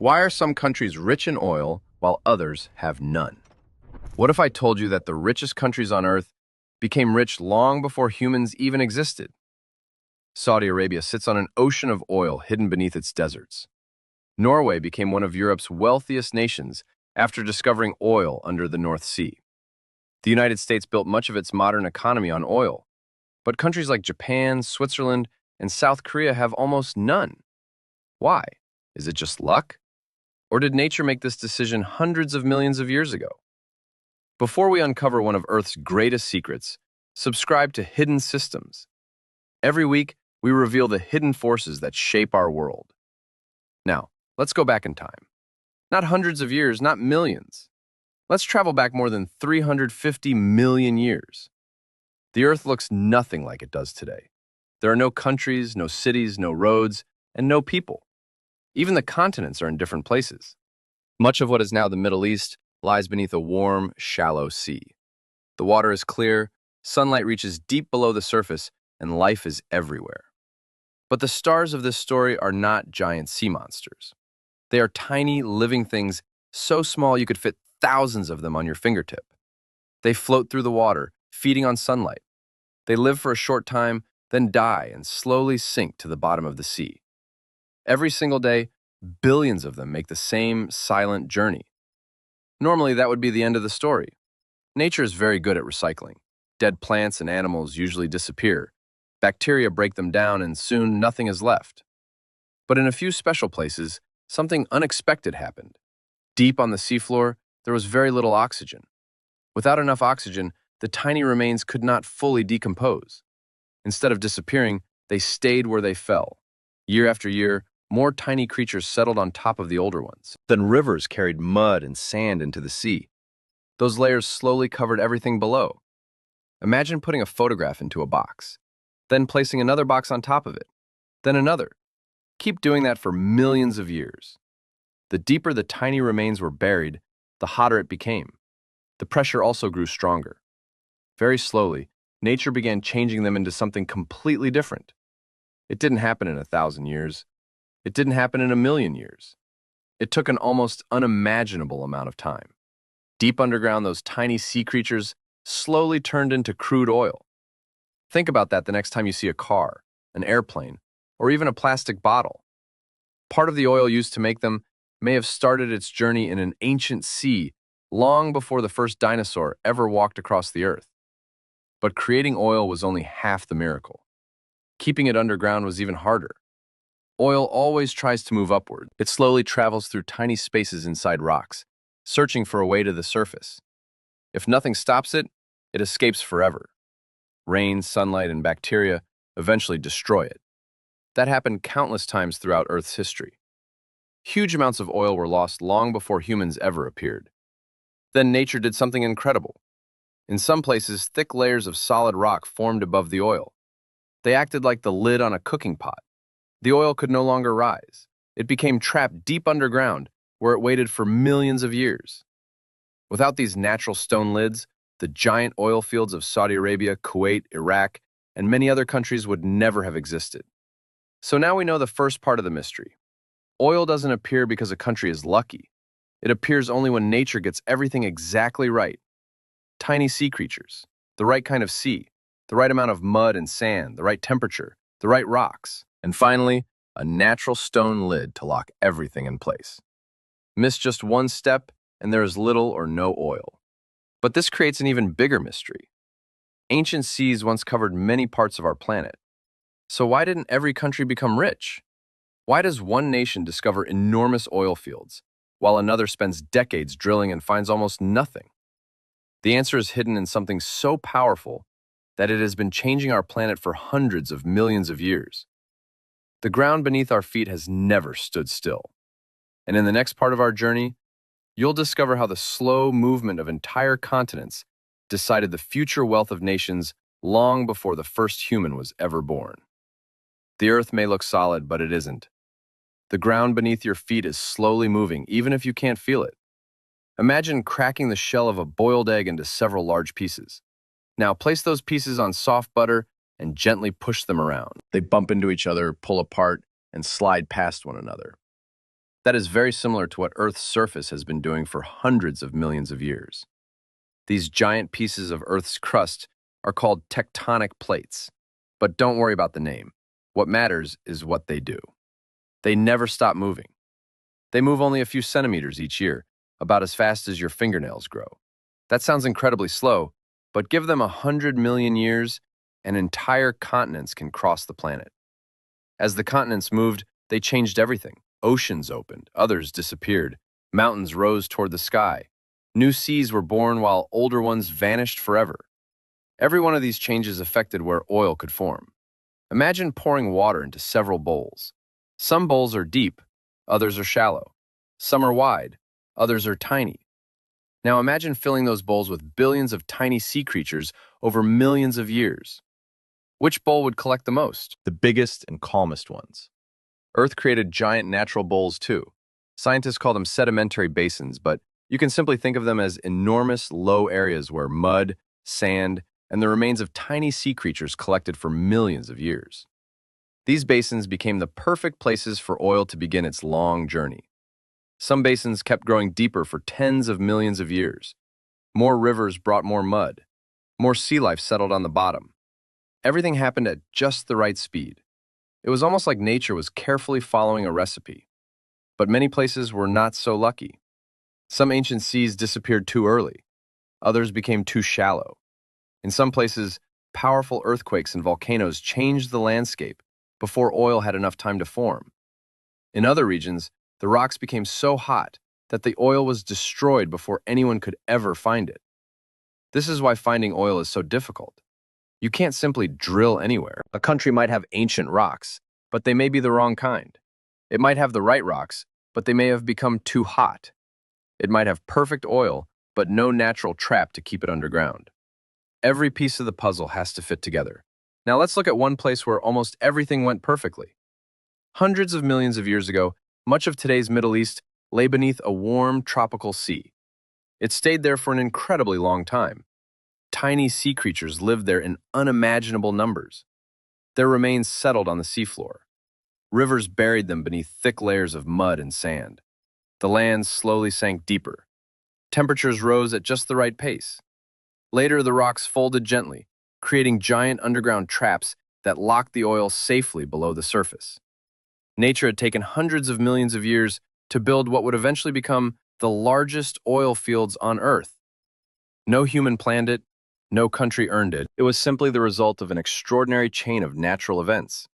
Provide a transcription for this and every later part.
Why are some countries rich in oil while others have none? What if I told you that the richest countries on Earth became rich long before humans even existed? Saudi Arabia sits on an ocean of oil hidden beneath its deserts. Norway became one of Europe's wealthiest nations after discovering oil under the North Sea. The United States built much of its modern economy on oil, but countries like Japan, Switzerland, and South Korea have almost none. Why? Is it just luck? Or did nature make this decision hundreds of millions of years ago? Before we uncover one of Earth's greatest secrets, subscribe to Hidden Systems. Every week, we reveal the hidden forces that shape our world. Now, let's go back in time. Not hundreds of years, not millions. Let's travel back more than 350 million years. The Earth looks nothing like it does today. There are no countries, no cities, no roads, and no people. Even the continents are in different places. Much of what is now the Middle East lies beneath a warm, shallow sea. The water is clear, sunlight reaches deep below the surface, and life is everywhere. But the stars of this story are not giant sea monsters. They are tiny, living things so small you could fit thousands of them on your fingertip. They float through the water, feeding on sunlight. They live for a short time, then die and slowly sink to the bottom of the sea. Every single day, billions of them make the same silent journey. Normally, that would be the end of the story. Nature is very good at recycling. Dead plants and animals usually disappear. Bacteria break them down, and soon nothing is left. But in a few special places, something unexpected happened. Deep on the seafloor, there was very little oxygen. Without enough oxygen, the tiny remains could not fully decompose. Instead of disappearing, they stayed where they fell. Year after year, more tiny creatures settled on top of the older ones. Then rivers carried mud and sand into the sea. Those layers slowly covered everything below. Imagine putting a photograph into a box, then placing another box on top of it, then another. Keep doing that for millions of years. The deeper the tiny remains were buried, the hotter it became. The pressure also grew stronger. Very slowly, nature began changing them into something completely different. It didn't happen in 1,000 years. It didn't happen in 1,000,000 years. It took an almost unimaginable amount of time. Deep underground, those tiny sea creatures slowly turned into crude oil. Think about that the next time you see a car, an airplane, or even a plastic bottle. Part of the oil used to make them may have started its journey in an ancient sea long before the first dinosaur ever walked across the earth. But creating oil was only half the miracle. Keeping it underground was even harder. Oil always tries to move upward. It slowly travels through tiny spaces inside rocks, searching for a way to the surface. If nothing stops it, it escapes forever. Rain, sunlight, and bacteria eventually destroy it. That happened countless times throughout Earth's history. Huge amounts of oil were lost long before humans ever appeared. Then nature did something incredible. In some places, thick layers of solid rock formed above the oil. They acted like the lid on a cooking pot. The oil could no longer rise. It became trapped deep underground, where it waited for millions of years. Without these natural stone lids, the giant oil fields of Saudi Arabia, Kuwait, Iraq, and many other countries would never have existed. So now we know the first part of the mystery. Oil doesn't appear because a country is lucky. It appears only when nature gets everything exactly right. Tiny sea creatures, the right kind of sea, the right amount of mud and sand, the right temperature, the right rocks, and finally, a natural stone lid to lock everything in place. Miss just one step, and there is little or no oil. But this creates an even bigger mystery. Ancient seas once covered many parts of our planet. So why didn't every country become rich? Why does one nation discover enormous oil fields, while another spends decades drilling and finds almost nothing? The answer is hidden in something so powerful that it has been changing our planet for hundreds of millions of years. The ground beneath our feet has never stood still. And in the next part of our journey, you'll discover how the slow movement of entire continents decided the future wealth of nations long before the first human was ever born. The earth may look solid, but it isn't. The ground beneath your feet is slowly moving, even if you can't feel it. Imagine cracking the shell of a boiled egg into several large pieces. Now place those pieces on soft butter and gently push them around. They bump into each other, pull apart, and slide past one another. That is very similar to what Earth's surface has been doing for hundreds of millions of years. These giant pieces of Earth's crust are called tectonic plates. But don't worry about the name. What matters is what they do. They never stop moving. They move only a few centimeters each year, about as fast as your fingernails grow. That sounds incredibly slow, but give them 100 million years, and entire continents can cross the planet. As the continents moved, they changed everything. Oceans opened, others disappeared. Mountains rose toward the sky. New seas were born while older ones vanished forever. Every one of these changes affected where oil could form. Imagine pouring water into several bowls. Some bowls are deep, others are shallow. Some are wide, others are tiny. Now imagine filling those bowls with billions of tiny sea creatures over millions of years. Which bowl would collect the most? The biggest and calmest ones. Earth created giant natural bowls too. Scientists call them sedimentary basins, but you can simply think of them as enormous, low areas where mud, sand, and the remains of tiny sea creatures collected for millions of years. These basins became the perfect places for oil to begin its long journey. Some basins kept growing deeper for tens of millions of years. More rivers brought more mud. More sea life settled on the bottom. Everything happened at just the right speed. It was almost like nature was carefully following a recipe. But many places were not so lucky. Some ancient seas disappeared too early. Others became too shallow. In some places, powerful earthquakes and volcanoes changed the landscape before oil had enough time to form. In other regions, the rocks became so hot that the oil was destroyed before anyone could ever find it. This is why finding oil is so difficult. You can't simply drill anywhere. A country might have ancient rocks, but they may be the wrong kind. It might have the right rocks, but they may have become too hot. It might have perfect oil, but no natural trap to keep it underground. Every piece of the puzzle has to fit together. Now let's look at one place where almost everything went perfectly. Hundreds of millions of years ago, much of today's Middle East lay beneath a warm tropical sea. It stayed there for an incredibly long time. Tiny sea creatures lived there in unimaginable numbers. Their remains settled on the seafloor. Rivers buried them beneath thick layers of mud and sand. The land slowly sank deeper. Temperatures rose at just the right pace. Later, the rocks folded gently, creating giant underground traps that locked the oil safely below the surface. Nature had taken hundreds of millions of years to build what would eventually become the largest oil fields on Earth. No human planned it, no country earned it. It was simply the result of an extraordinary chain of natural events.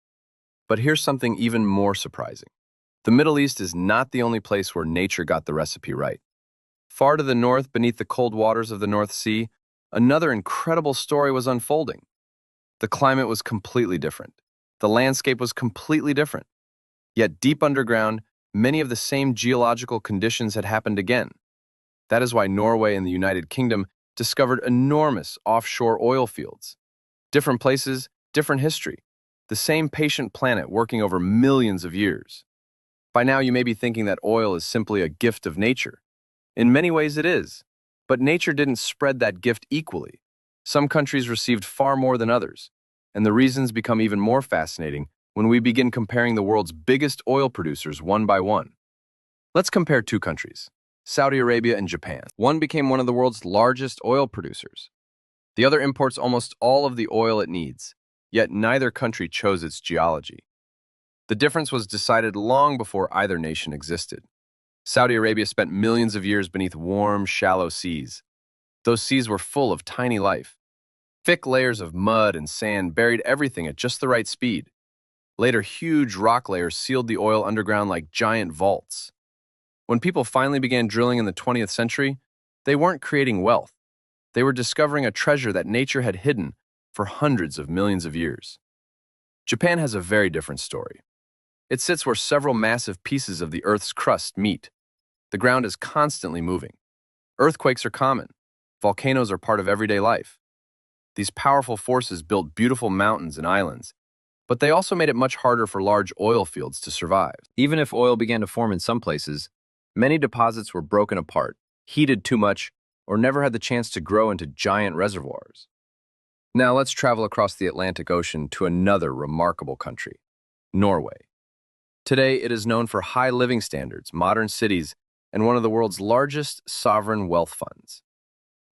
But here's something even more surprising. The Middle East is not the only place where nature got the recipe right. Far to the north, beneath the cold waters of the North Sea, another incredible story was unfolding. The climate was completely different. The landscape was completely different. Yet deep underground, many of the same geological conditions had happened again. That is why Norway and the United Kingdom discovered enormous offshore oil fields. Different places, different history. The same patient planet working over millions of years. By now you may be thinking that oil is simply a gift of nature. In many ways it is. But nature didn't spread that gift equally. Some countries received far more than others, and the reasons become even more fascinating when we begin comparing the world's biggest oil producers one by one. Let's compare two countries, Saudi Arabia and Japan. One became one of the world's largest oil producers. The other imports almost all of the oil it needs, yet neither country chose its geology. The difference was decided long before either nation existed. Saudi Arabia spent millions of years beneath warm, shallow seas. Those seas were full of tiny life. Thick layers of mud and sand buried everything at just the right speed. Later, huge rock layers sealed the oil underground like giant vaults. When people finally began drilling in the 20th century, they weren't creating wealth. They were discovering a treasure that nature had hidden for hundreds of millions of years. Japan has a very different story. It sits where several massive pieces of the Earth's crust meet. The ground is constantly moving. Earthquakes are common. Volcanoes are part of everyday life. These powerful forces built beautiful mountains and islands, but they also made it much harder for large oil fields to survive. Even if oil began to form in some places, many deposits were broken apart, heated too much, or never had the chance to grow into giant reservoirs. Now let's travel across the Atlantic Ocean to another remarkable country, Norway. Today, it is known for high living standards, modern cities, and one of the world's largest sovereign wealth funds.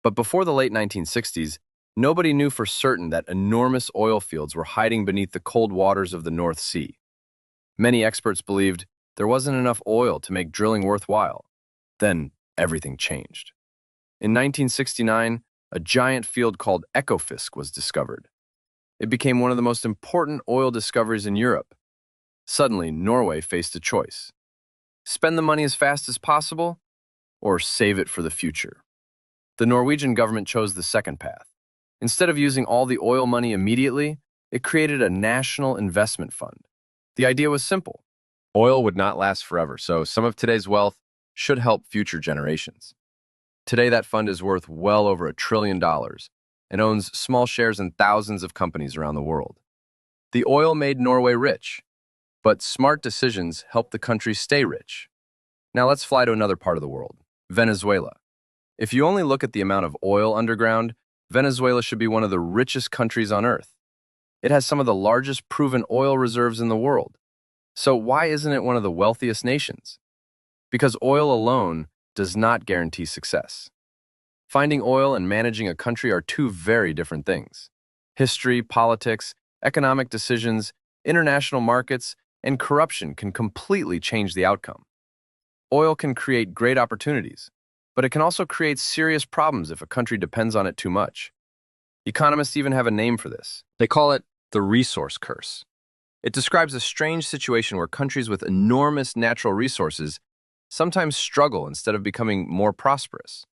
But before the late 1960s, nobody knew for certain that enormous oil fields were hiding beneath the cold waters of the North Sea. Many experts believed there wasn't enough oil to make drilling worthwhile. Then, everything changed. In 1969, a giant field called Ekofisk was discovered. It became one of the most important oil discoveries in Europe. Suddenly, Norway faced a choice: spend the money as fast as possible, or save it for the future. The Norwegian government chose the second path. Instead of using all the oil money immediately, it created a national investment fund. The idea was simple. Oil would not last forever, so some of today's wealth should help future generations. Today, that fund is worth well over $1 trillion and owns small shares in thousands of companies around the world. The oil made Norway rich, but smart decisions helped the country stay rich. Now let's fly to another part of the world, Venezuela. If you only look at the amount of oil underground, Venezuela should be one of the richest countries on earth. It has some of the largest proven oil reserves in the world. So why isn't it one of the wealthiest nations? Because oil alone does not guarantee success. Finding oil and managing a country are two very different things. History, politics, economic decisions, international markets, and corruption can completely change the outcome. Oil can create great opportunities, but it can also create serious problems if a country depends on it too much. Economists even have a name for this. They call it the resource curse. It describes a strange situation where countries with enormous natural resources sometimes struggle instead of becoming more prosperous.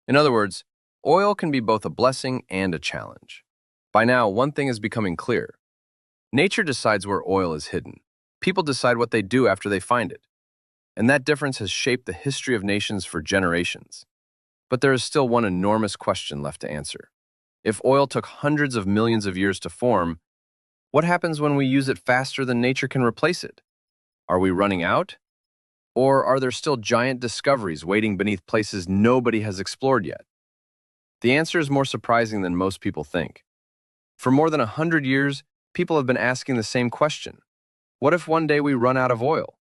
In other words, oil can be both a blessing and a challenge. By now, one thing is becoming clear. Nature decides where oil is hidden. People decide what they do after they find it. And that difference has shaped the history of nations for generations. But there is still one enormous question left to answer. If oil took hundreds of millions of years to form, what happens when we use it faster than nature can replace it? Are we running out? Or are there still giant discoveries waiting beneath places nobody has explored yet? The answer is more surprising than most people think. For more than 100 years, people have been asking the same question. What if one day we run out of oil?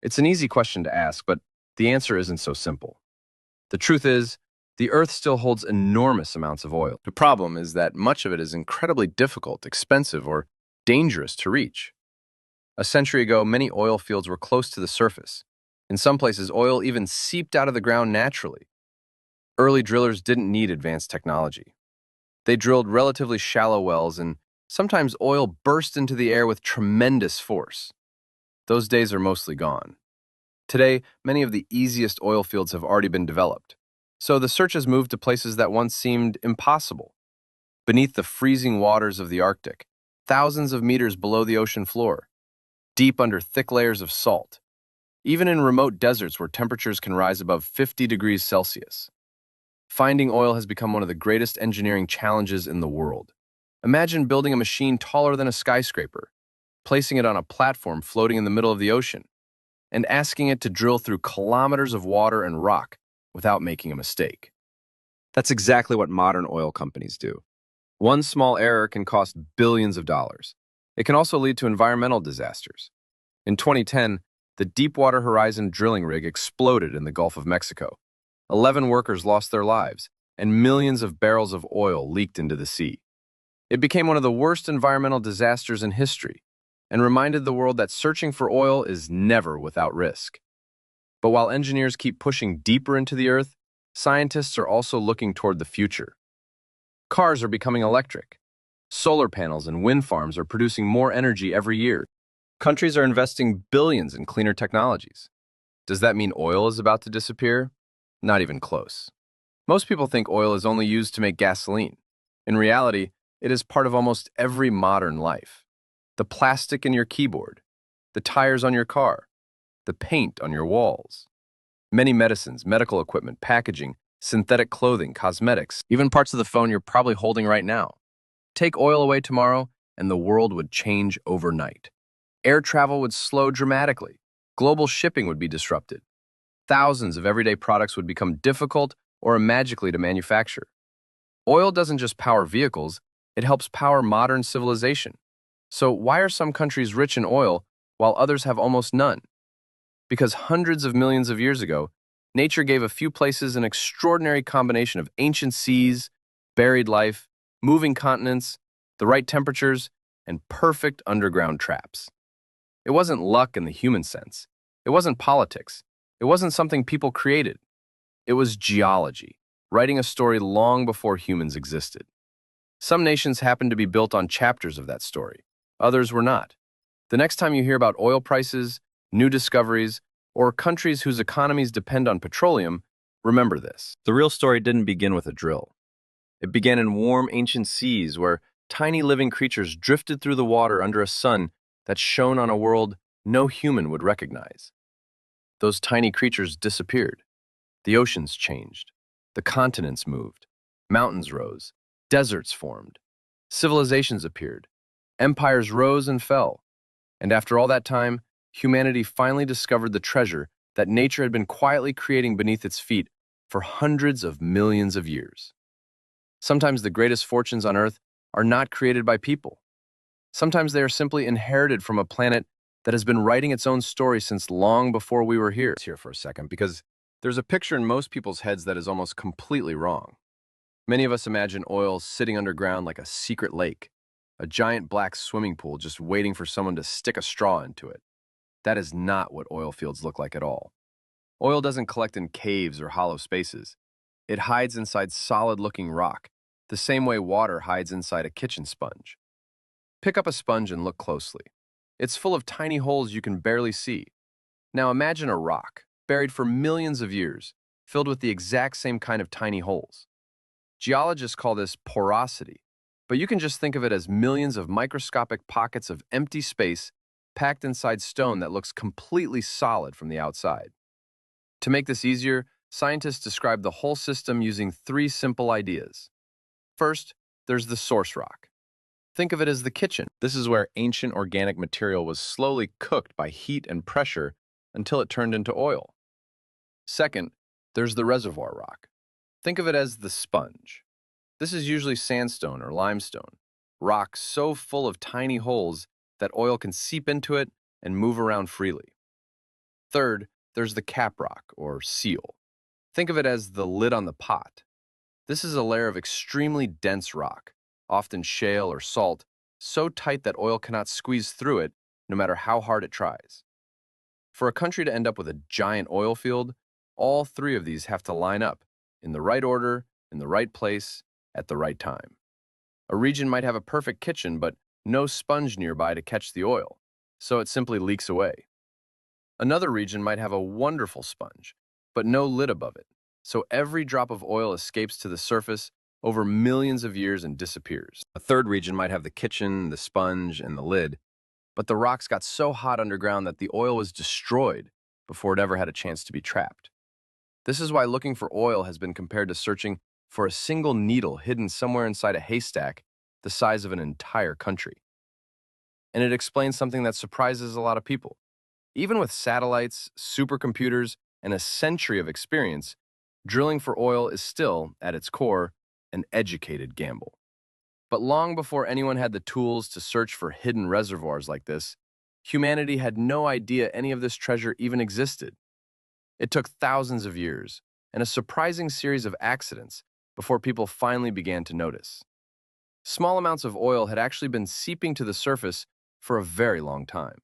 It's an easy question to ask, but the answer isn't so simple. The truth is, the Earth still holds enormous amounts of oil. The problem is that much of it is incredibly difficult, expensive, or dangerous to reach. A century ago, many oil fields were close to the surface. In some places, oil even seeped out of the ground naturally. Early drillers didn't need advanced technology. They drilled relatively shallow wells, and sometimes oil burst into the air with tremendous force. Those days are mostly gone. Today, many of the easiest oil fields have already been developed, so the search has moved to places that once seemed impossible. Beneath the freezing waters of the Arctic, thousands of meters below the ocean floor, deep under thick layers of salt, even in remote deserts where temperatures can rise above 50 degrees Celsius. Finding oil has become one of the greatest engineering challenges in the world. Imagine building a machine taller than a skyscraper, placing it on a platform floating in the middle of the ocean, and asking it to drill through kilometers of water and rock without making a mistake. That's exactly what modern oil companies do. One small error can cost billions of dollars. It can also lead to environmental disasters. In 2010, the Deepwater Horizon drilling rig exploded in the Gulf of Mexico. 11 workers lost their lives, and millions of barrels of oil leaked into the sea. It became one of the worst environmental disasters in history, and reminded the world that searching for oil is never without risk. But while engineers keep pushing deeper into the earth, scientists are also looking toward the future. Cars are becoming electric. Solar panels and wind farms are producing more energy every year. Countries are investing billions in cleaner technologies. Does that mean oil is about to disappear? Not even close. Most people think oil is only used to make gasoline. In reality, it is part of almost every modern life. The plastic in your keyboard, the tires on your car, the paint on your walls. Many medicines, medical equipment, packaging, synthetic clothing, cosmetics, even parts of the phone you're probably holding right now. Take oil away tomorrow, and the world would change overnight. Air travel would slow dramatically. Global shipping would be disrupted. Thousands of everyday products would become difficult or magically to manufacture. Oil doesn't just power vehicles, it helps power modern civilization. So why are some countries rich in oil while others have almost none. Because hundreds of millions of years ago, nature gave a few places an extraordinary combination of ancient seas, buried life, moving continents, the right temperatures, and perfect underground traps. It wasn't luck in the human sense. It wasn't politics. It wasn't something people created. It was geology, writing a story long before humans existed. Some nations happened to be built on chapters of that story. Others were not. The next time you hear about oil prices, new discoveries, or countries whose economies depend on petroleum, remember this. The real story didn't begin with a drill. It began in warm ancient seas where tiny living creatures drifted through the water under a sun that shone on a world no human would recognize. Those tiny creatures disappeared. The oceans changed. The continents moved. Mountains rose. Deserts formed. Civilizations appeared. Empires rose and fell. And after all that time, humanity finally discovered the treasure that nature had been quietly creating beneath its feet for hundreds of millions of years. Sometimes the greatest fortunes on Earth are not created by people. Sometimes they are simply inherited from a planet that has been writing its own story since long before we were here. Here for a second, because there's a picture in most people's heads that is almost completely wrong. Many of us imagine oil sitting underground like a secret lake, a giant black swimming pool just waiting for someone to stick a straw into it. That is not what oil fields look like at all. Oil doesn't collect in caves or hollow spaces. It hides inside solid-looking rock, the same way water hides inside a kitchen sponge. Pick up a sponge and look closely. It's full of tiny holes you can barely see. Now imagine a rock, buried for millions of years, filled with the exact same kind of tiny holes. Geologists call this porosity, but you can just think of it as millions of microscopic pockets of empty space packed inside stone that looks completely solid from the outside. To make this easier, scientists describe the whole system using three simple ideas. First, there's the source rock. Think of it as the kitchen. This is where ancient organic material was slowly cooked by heat and pressure until it turned into oil. Second, there's the reservoir rock. Think of it as the sponge. This is usually sandstone or limestone, rock so full of tiny holes that oil can seep into it and move around freely. Third, there's the cap rock or seal. Think of it as the lid on the pot. This is a layer of extremely dense rock, often shale or salt, so tight that oil cannot squeeze through it no matter how hard it tries. For a country to end up with a giant oil field, all three of these have to line up in the right order, in the right place, at the right time. A region might have a perfect kitchen, but no sponge nearby to catch the oil, so it simply leaks away. Another region might have a wonderful sponge, but no lid above it, so every drop of oil escapes to the surface over millions of years and disappears. A third region might have the kitchen, the sponge, and the lid, but the rocks got so hot underground that the oil was destroyed before it ever had a chance to be trapped. This is why looking for oil has been compared to searching for a single needle hidden somewhere inside a haystack the size of an entire country. And it explains something that surprises a lot of people. Even with satellites, supercomputers, and a century of experience, drilling for oil is still, at its core, an educated gamble. But long before anyone had the tools to search for hidden reservoirs like this, humanity had no idea any of this treasure even existed. It took thousands of years and a surprising series of accidents before people finally began to notice. Small amounts of oil had actually been seeping to the surface for a very long time.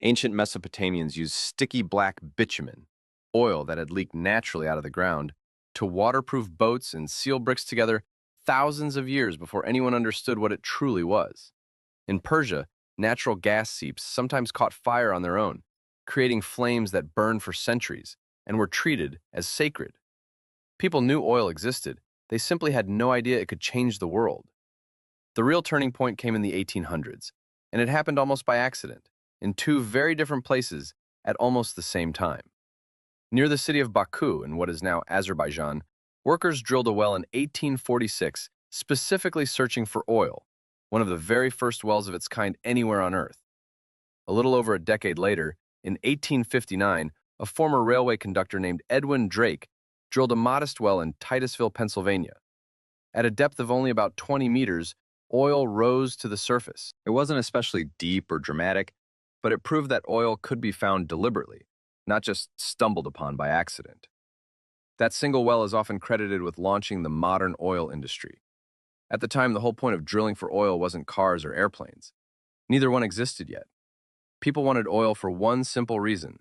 Ancient Mesopotamians used sticky black bitumen, oil that had leaked naturally out of the ground, to waterproof boats and seal bricks together thousands of years before anyone understood what it truly was. In Persia, natural gas seeps sometimes caught fire on their own, creating flames that burned for centuries and were treated as sacred. People knew oil existed, they simply had no idea it could change the world. The real turning point came in the 1800s, and it happened almost by accident, in two very different places at almost the same time. Near the city of Baku, in what is now Azerbaijan, workers drilled a well in 1846, specifically searching for oil, one of the very first wells of its kind anywhere on Earth. A little over a decade later, in 1859, a former railway conductor named Edwin Drake drilled a modest well in Titusville, Pennsylvania. At a depth of only about 20 meters, oil rose to the surface. It wasn't especially deep or dramatic, but it proved that oil could be found deliberately, not just stumbled upon by accident. That single well is often credited with launching the modern oil industry. At the time, the whole point of drilling for oil wasn't cars or airplanes. Neither one existed yet. People wanted oil for one simple reason: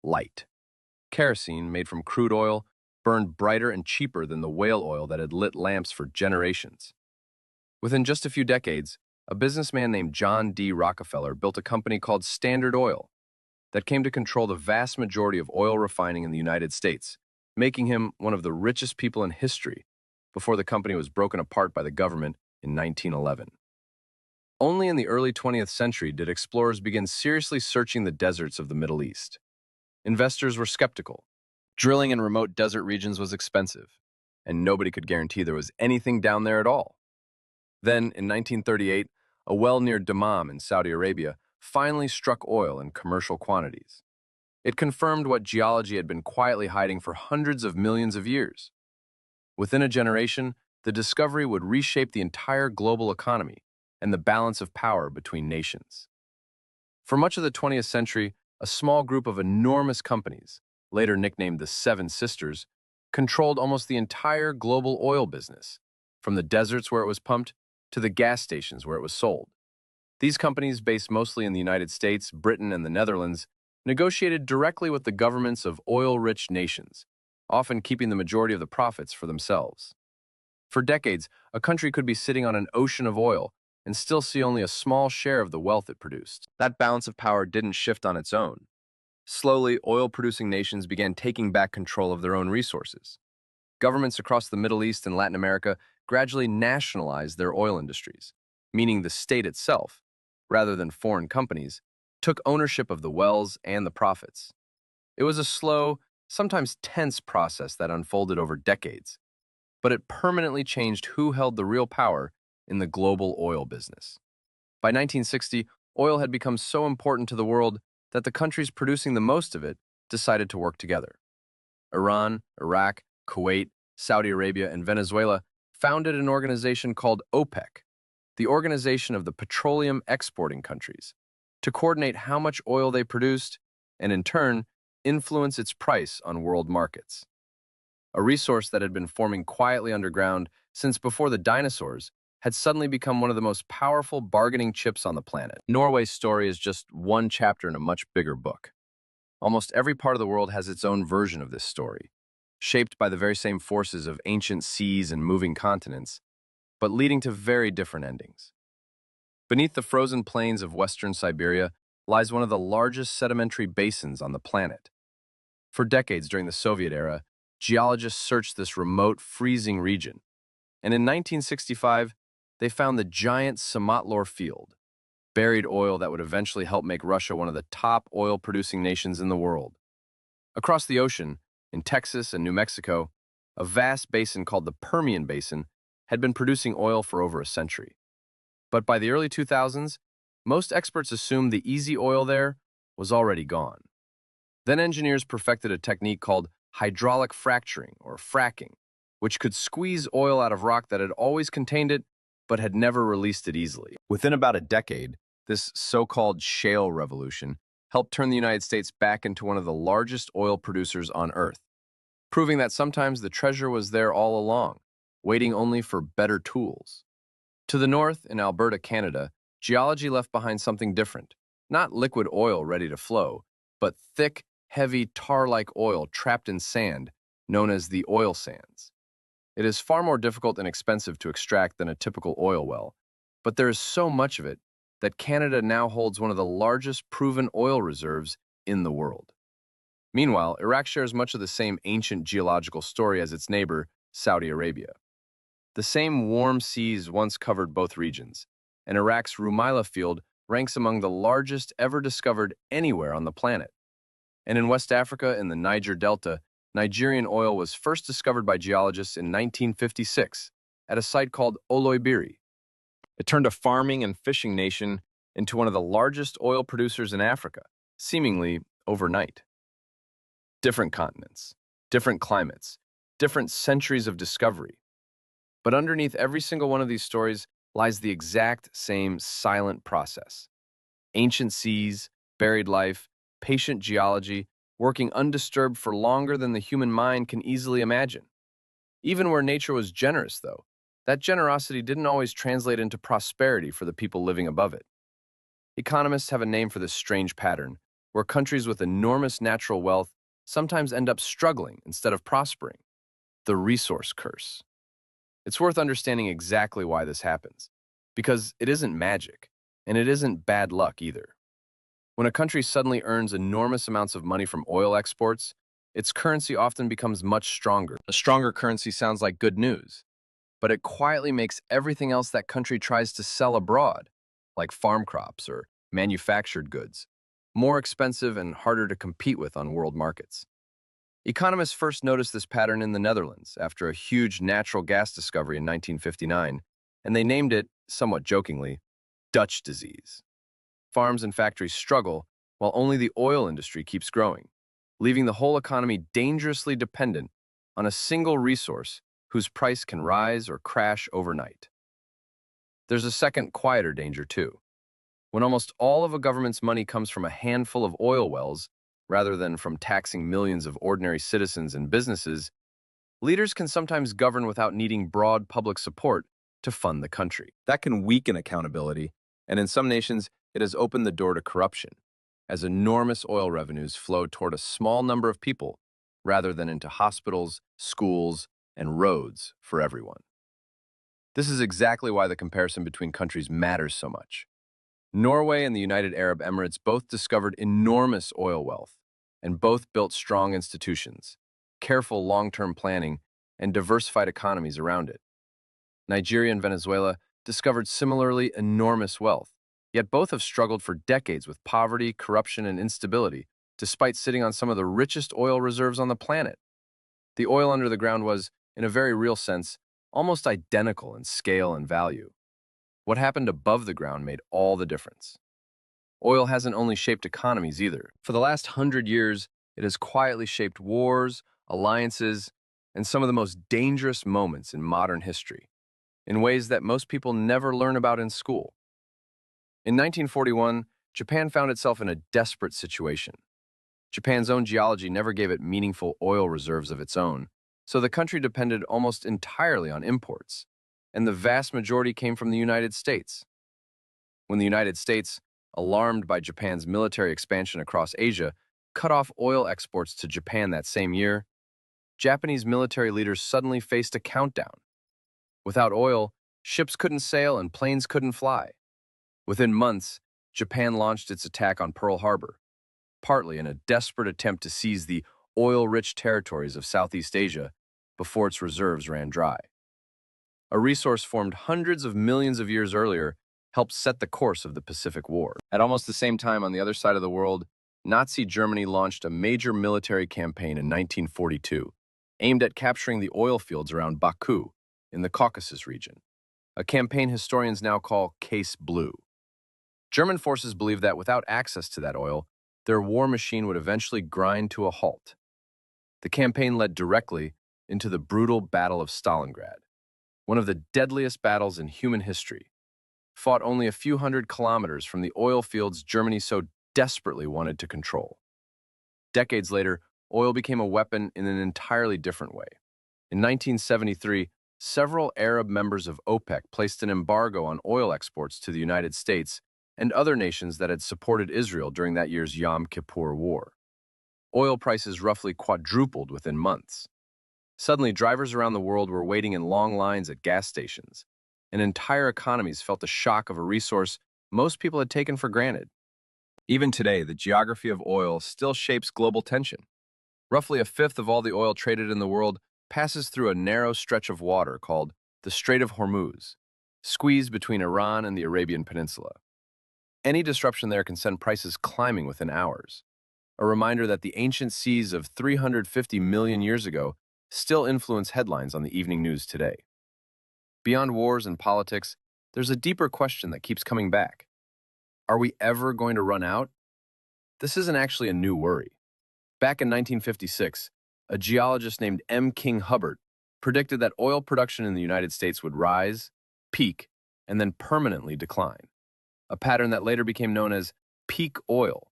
light. Kerosene, made from crude oil, burned brighter and cheaper than the whale oil that had lit lamps for generations. Within just a few decades, a businessman named John D. Rockefeller built a company called Standard Oil that came to control the vast majority of oil refining in the United States, making him one of the richest people in history before the company was broken apart by the government in 1911. Only in the early 20th century did explorers begin seriously searching the deserts of the Middle East. Investors were skeptical. Drilling in remote desert regions was expensive, and nobody could guarantee there was anything down there at all. Then, in 1938, a well near Dammam in Saudi Arabia finally struck oil in commercial quantities. It confirmed what geology had been quietly hiding for hundreds of millions of years. Within a generation, the discovery would reshape the entire global economy and the balance of power between nations. For much of the 20th century, a small group of enormous companies, later nicknamed the Seven Sisters, controlled almost the entire global oil business, from the deserts where it was pumped to the gas stations where it was sold. These companies, based mostly in the United States, Britain, and the Netherlands, negotiated directly with the governments of oil-rich nations, often keeping the majority of the profits for themselves. For decades, a country could be sitting on an ocean of oil and still see only a small share of the wealth it produced. That balance of power didn't shift on its own. Slowly, oil-producing nations began taking back control of their own resources. Governments across the Middle East and Latin America gradually nationalized their oil industries, meaning the state itself, rather than foreign companies, took ownership of the wells and the profits. It was a slow, sometimes tense process that unfolded over decades, but it permanently changed who held the real power in the global oil business. By 1960, oil had become so important to the world that the countries producing the most of it decided to work together. Iran, Iraq, Kuwait, Saudi Arabia, and Venezuela founded an organization called OPEC, the Organization of the Petroleum Exporting Countries, to coordinate how much oil they produced and, in turn, influence its price on world markets. A resource that had been forming quietly underground since before the dinosaurs had suddenly become one of the most powerful bargaining chips on the planet. Norway's story is just one chapter in a much bigger book. Almost every part of the world has its own version of this story, shaped by the very same forces of ancient seas and moving continents, but leading to very different endings. Beneath the frozen plains of western Siberia lies one of the largest sedimentary basins on the planet. For decades during the Soviet era, geologists searched this remote, freezing region, and in 1965, they found the giant Samatlor field, buried oil that would eventually help make Russia one of the top oil-producing nations in the world. Across the ocean, in Texas and New Mexico, a vast basin called the Permian Basin had been producing oil for over a century. But by the early 2000s, most experts assumed the easy oil there was already gone. Then engineers perfected a technique called hydraulic fracturing, or fracking, which could squeeze oil out of rock that had always contained it but had never released it easily. Within about a decade, this so-called shale revolution helped turn the United States back into one of the largest oil producers on Earth, proving that sometimes the treasure was there all along, waiting only for better tools. To the north, in Alberta, Canada, geology left behind something different. Not liquid oil ready to flow, but thick, heavy, tar-like oil trapped in sand, known as the oil sands. It is far more difficult and expensive to extract than a typical oil well, but there is so much of it that Canada now holds one of the largest proven oil reserves in the world. Meanwhile, Iraq shares much of the same ancient geological story as its neighbor, Saudi Arabia. The same warm seas once covered both regions, and Iraq's Rumaila field ranks among the largest ever discovered anywhere on the planet. And in West Africa, in the Niger Delta, Nigerian oil was first discovered by geologists in 1956 at a site called Oloibiri. It turned a farming and fishing nation into one of the largest oil producers in Africa, seemingly overnight. Different continents, different climates, different centuries of discovery. But underneath every single one of these stories lies the exact same silent process. Ancient seas, buried life, patient geology, working undisturbed for longer than the human mind can easily imagine. Even where nature was generous, though, that generosity didn't always translate into prosperity for the people living above it. Economists have a name for this strange pattern, where countries with enormous natural wealth sometimes end up struggling instead of prospering: the resource curse. It's worth understanding exactly why this happens, because it isn't magic, and it isn't bad luck either. When a country suddenly earns enormous amounts of money from oil exports, its currency often becomes much stronger. A stronger currency sounds like good news, but it quietly makes everything else that country tries to sell abroad, like farm crops or manufactured goods, more expensive and harder to compete with on world markets. Economists first noticed this pattern in the Netherlands after a huge natural gas discovery in 1959, and they named it, somewhat jokingly, Dutch disease. Farms and factories struggle while only the oil industry keeps growing, leaving the whole economy dangerously dependent on a single resource whose price can rise or crash overnight. There's a second, quieter danger, too. When almost all of a government's money comes from a handful of oil wells, rather than from taxing millions of ordinary citizens and businesses, leaders can sometimes govern without needing broad public support to fund the country. That can weaken accountability, and in some nations, it has opened the door to corruption, as enormous oil revenues flow toward a small number of people rather than into hospitals, schools, and roads for everyone. This is exactly why the comparison between countries matters so much. Norway and the United Arab Emirates both discovered enormous oil wealth, and both built strong institutions, careful long-term planning, and diversified economies around it. Nigeria and Venezuela discovered similarly enormous wealth, yet both have struggled for decades with poverty, corruption, and instability, despite sitting on some of the richest oil reserves on the planet. The oil under the ground was, in a very real sense, almost identical in scale and value. What happened above the ground made all the difference. Oil hasn't only shaped economies either. For the last 100 years, it has quietly shaped wars, alliances, and some of the most dangerous moments in modern history, in ways that most people never learn about in school. In 1941, Japan found itself in a desperate situation. Japan's own geology never gave it meaningful oil reserves of its own, so the country depended almost entirely on imports, and the vast majority came from the United States. When the United States, alarmed by Japan's military expansion across Asia, cut off oil exports to Japan that same year, Japanese military leaders suddenly faced a countdown. Without oil, ships couldn't sail and planes couldn't fly. Within months, Japan launched its attack on Pearl Harbor, partly in a desperate attempt to seize the oil-rich territories of Southeast Asia before its reserves ran dry. A resource formed hundreds of millions of years earlier helped set the course of the Pacific War. At almost the same time, on the other side of the world, Nazi Germany launched a major military campaign in 1942, aimed at capturing the oil fields around Baku in the Caucasus region, a campaign historians now call Case Blue. German forces believed that without access to that oil, their war machine would eventually grind to a halt. The campaign led directly into the brutal Battle of Stalingrad, one of the deadliest battles in human history, fought only a few hundred kilometers from the oil fields Germany so desperately wanted to control. Decades later, oil became a weapon in an entirely different way. In 1973, several Arab members of OPEC placed an embargo on oil exports to the United States and other nations that had supported Israel during that year's Yom Kippur War. Oil prices roughly quadrupled within months. Suddenly, drivers around the world were waiting in long lines at gas stations, and entire economies felt the shock of a resource most people had taken for granted. Even today, the geography of oil still shapes global tension. Roughly a fifth of all the oil traded in the world passes through a narrow stretch of water called the Strait of Hormuz, squeezed between Iran and the Arabian Peninsula. Any disruption there can send prices climbing within hours, a reminder that the ancient seas of 350 million years ago still influence headlines on the evening news today. Beyond wars and politics, there's a deeper question that keeps coming back. Are we ever going to run out? This isn't actually a new worry. Back in 1956, a geologist named M. King Hubbert predicted that oil production in the United States would rise, peak, and then permanently decline, a pattern that later became known as peak oil.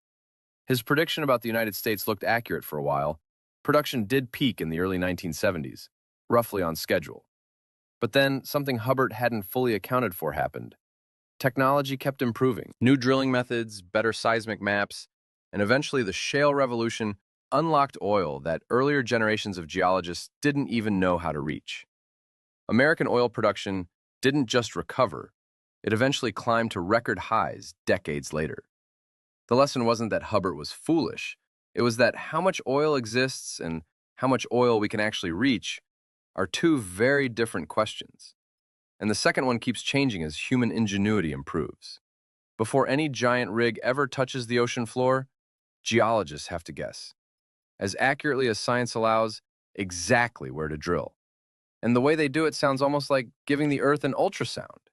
His prediction about the United States looked accurate for a while. Production did peak in the early 1970s, roughly on schedule. But then something Hubbard hadn't fully accounted for happened. Technology kept improving. New drilling methods, better seismic maps, and eventually the shale revolution unlocked oil that earlier generations of geologists didn't even know how to reach. American oil production didn't just recover, it eventually climbed to record highs decades later. The lesson wasn't that Hubbard was foolish, it was that how much oil exists and how much oil we can actually reach are two very different questions. And the second one keeps changing as human ingenuity improves. Before any giant rig ever touches the ocean floor, geologists have to guess, as accurately as science allows, exactly where to drill. And the way they do it sounds almost like giving the Earth an ultrasound.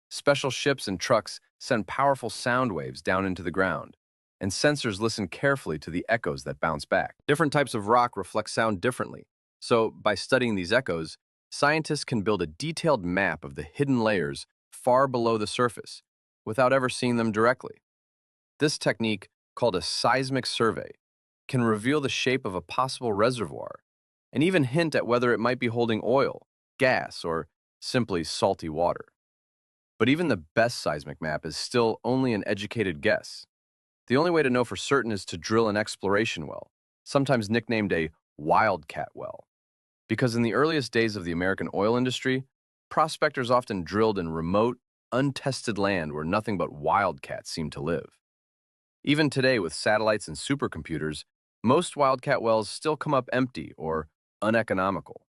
Special ships and trucks send powerful sound waves down into the ground, and sensors listen carefully to the echoes that bounce back. Different types of rock reflect sound differently, so by studying these echoes, scientists can build a detailed map of the hidden layers far below the surface without ever seeing them directly. This technique, called a seismic survey, can reveal the shape of a possible reservoir and even hint at whether it might be holding oil, gas, or simply salty water. But even the best seismic map is still only an educated guess. The only way to know for certain is to drill an exploration well, sometimes nicknamed a wildcat well. Because in the earliest days of the American oil industry, prospectors often drilled in remote, untested land where nothing but wildcats seemed to live. Even today, with satellites and supercomputers, most wildcat wells still come up empty or uneconomical.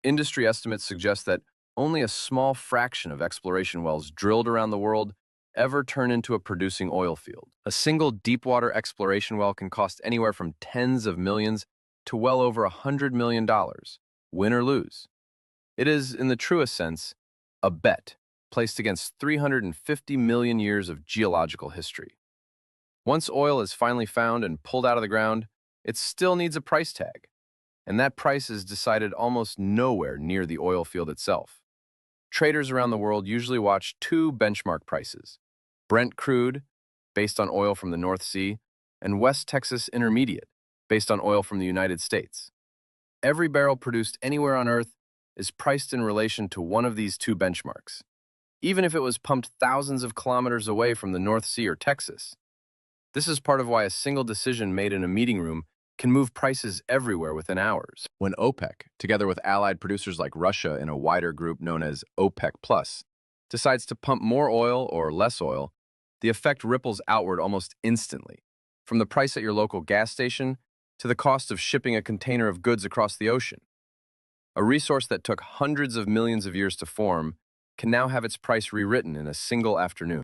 Industry estimates suggest that only a small fraction of exploration wells drilled around the world ever turn into a producing oil field. A single deepwater exploration well can cost anywhere from tens of millions to well over $100 million, win or lose. It is, in the truest sense, a bet placed against 350 million years of geological history. Once oil is finally found and pulled out of the ground, it still needs a price tag, and that price is decided almost nowhere near the oil field itself. Traders around the world usually watch two benchmark prices: Brent crude, based on oil from the North Sea, and West Texas Intermediate, based on oil from the United States. Every barrel produced anywhere on Earth is priced in relation to one of these two benchmarks, even if it was pumped thousands of kilometers away from the North Sea or Texas. This is part of why a single decision made in a meeting room can move prices everywhere within hours. When OPEC, together with allied producers like Russia in a wider group known as OPEC Plus, decides to pump more oil or less oil, the effect ripples outward almost instantly, from the price at your local gas station to the cost of shipping a container of goods across the ocean. A resource that took hundreds of millions of years to form can now have its price rewritten in a single afternoon.